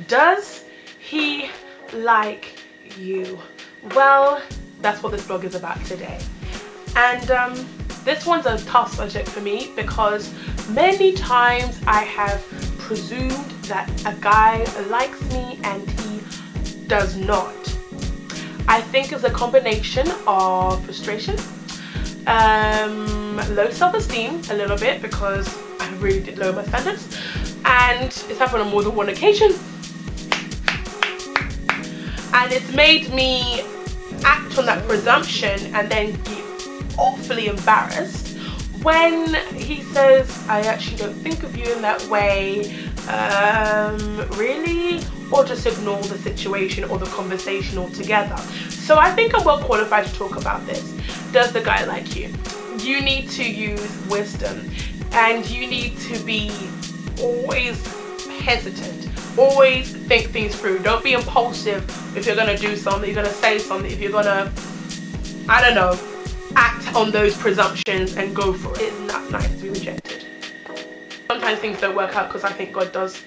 Does he like you? Well, that's what this vlog is about today. And this one's a tough subject for me because many times I have presumed that a guy likes me and he does not. I think it's a combination of frustration, low self-esteem a little bit because I really did lower my standards, and it's happened on more than one occasion, and it's made me act on that presumption and then get awfully embarrassed when he says, I actually don't think of you in that way, really? Or just ignore the situation or the conversation altogether. So I think I'm well qualified to talk about this. Does the guy like you? You need to use wisdom, and you need to be always hesitant. Always think things through. Don't be impulsive if you're gonna do something, you're gonna say something, if you're gonna, I don't know, act on those presumptions and go for it. It's not nice to be rejected. Sometimes things don't work out because I think God does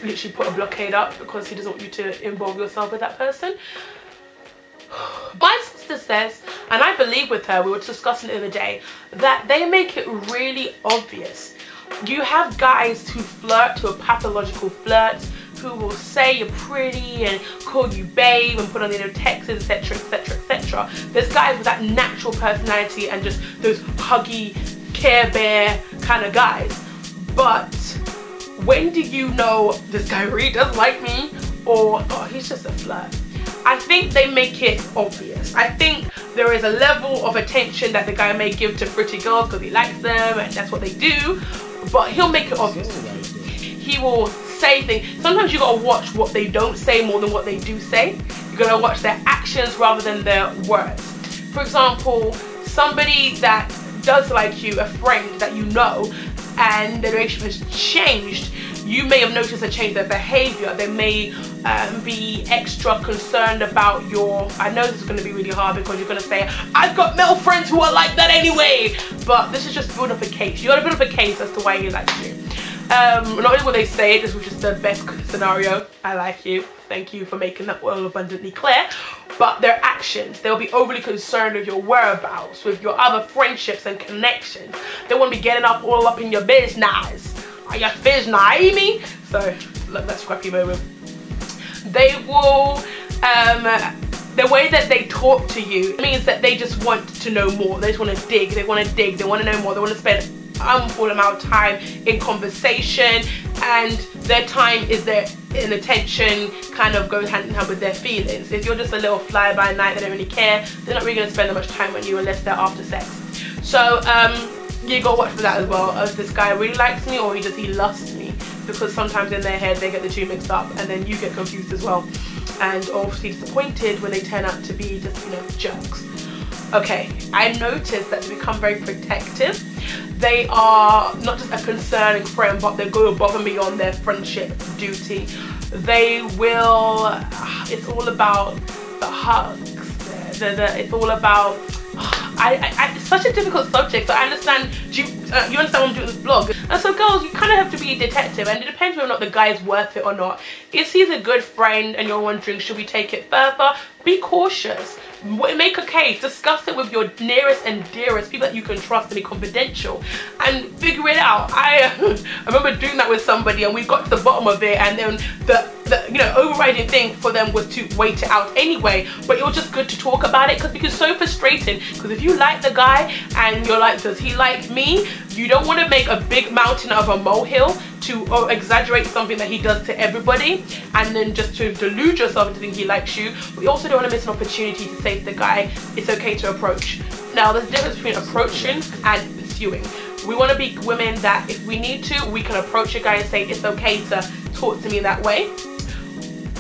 literally put a blockade up because he doesn't want you to involve yourself with that person. My sister says, and I believe with her, we were discussing it the other day, that they make it really obvious. You have guys who flirt, who are pathological flirts, who will say you're pretty and call you babe and put on their texts, etc, etc, etc. There's guys with that natural personality and just those huggy, Care Bear kind of guys. But when do you know this guy really does like me, or oh, he's just a flirt? I think they make it obvious. I think there is a level of attention that the guy may give to pretty girls because he likes them and that's what they do, but he'll make it obvious. He will say things. Sometimes you gotta watch what they don't say more than what they do say. You gotta watch their actions rather than their words. For example, somebody that does like you, a friend that you know, and the relationship has changed, you may have noticed a change in their behavior. They may be extra concerned about your, I know this is going to be really hard because you're going to say, I've got male friends who are like that anyway, but this is just build up a case. You got to build up a case as to why he likes you. Not only will they say it, this was just the best scenario, I like you, thank you for making that well abundantly clear, but their actions, they'll be overly concerned with your whereabouts, with your other friendships and connections. They won't be getting up all up in your business. Are you business, me? So, look, that scrappy moment. They will, the way that they talk to you means that they just want to know more. They just want to dig, they want to know more, they want to spend ample amount of time in conversation, and their time is their attention kind of goes hand in hand with their feelings. If you're just a little fly by night, they don't really care, they're not really going to spend that much time on you unless they're after sex. So you gotta watch for that as well. As this guy really likes me or he lusts me, because sometimes in their head they get the two mixed up and then you get confused as well and obviously disappointed when they turn out to be just, you know, jerks. Okay, I noticed that they become very protective. They are not just a concerning friend, but they go above and beyond their friendship duty. They will, it's all about the hugs, it's all about, it's such a difficult subject, so I understand, you understand what I'm doing this vlog. And so girls, you kind of have to be a detective, and it depends whether or not the guy is worth it or not. If he's a good friend and you're wondering, should we take it further, be cautious. Make a case, discuss it with your nearest and dearest, people that you can trust and be confidential, and figure it out. I remember doing that with somebody and we got to the bottom of it, and then the you know, overriding thing for them was to wait it out anyway, but it was just good to talk about it because it's so frustrating. Because if you like the guy and you're like, does he like me, you don't want to make a big mountain out of a molehill to exaggerate something that he does to everybody and then just to delude yourself into thinking he likes you. But you also don't want to miss an opportunity to say to the guy, it's okay to approach. Now there's a difference between approaching and pursuing. We want to be women that if we need to, we can approach a guy and say it's okay to talk to me that way,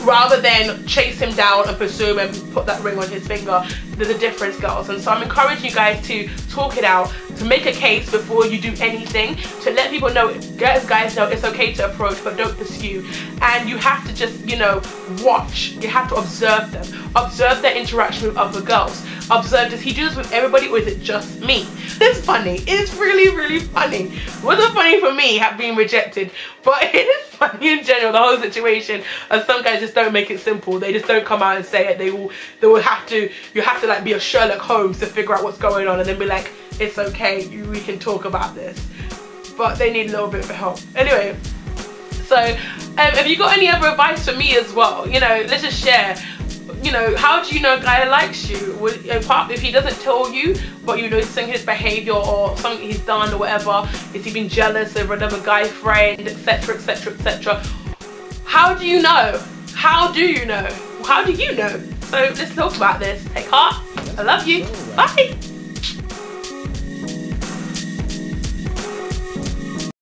rather than chase him down and pursue him and put that ring on his finger. There's a difference, girls. And so I'm encouraging you guys to talk it out, to make a case before you do anything, to let people know, guys know it's okay to approach, but don't pursue. And you have to just, you know, watch. You have to observe them. Observe their interaction with other girls. observed, does he do this with everybody or is it just me? It's funny. It's really, really funny. It wasn't funny for me being rejected, but it is funny in general, the whole situation. And some guys just don't make it simple. They just don't come out and say it. They will have to, you have to like be a Sherlock Holmes to figure out what's going on and then be like, it's okay, we can talk about this. But they need a little bit of help. Anyway, so have you got any other advice for me as well? You know, let's just share. You know, how do you know a guy likes you? If he doesn't tell you, but you noticing his behavior or something he's done or whatever, is he been jealous over another guy friend, etc, etc, etc. How do you know? How do you know? How do you know? So let's talk about this. Take heart. I love you. Bye.